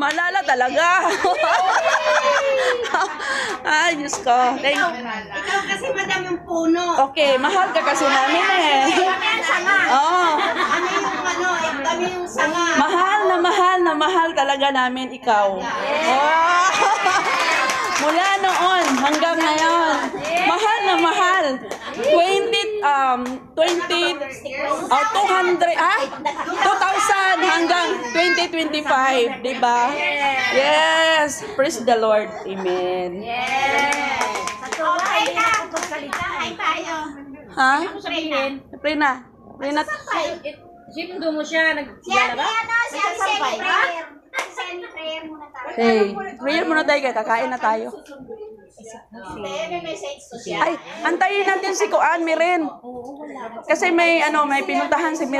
Malala talaga. Ay, Diyos ko. Ikaw kasi madam yung puno. Okay, mahal ka kasi namin eh. Kami ang sanga. Oo. Kami yung sanga. Mahal na mahal talaga namin ikaw. Oh. Mula noon hanggang ngayon. Mahal na mahal. 200, 2,000 hanggang 2025, di ba? Yes. Praise the Lord. Amen. Okay na. Hi tayo. Ha? Sabihin. Prina. Sinundo mo siya, Si Ate si Ate Sally prayer. Sally prayer muna tayo. Hey, prayer muna tayo. Kakain na tayo. May message to siya. Ay, antayin natin si Kuan, Miren. Kasi may pinuntahan si Miren.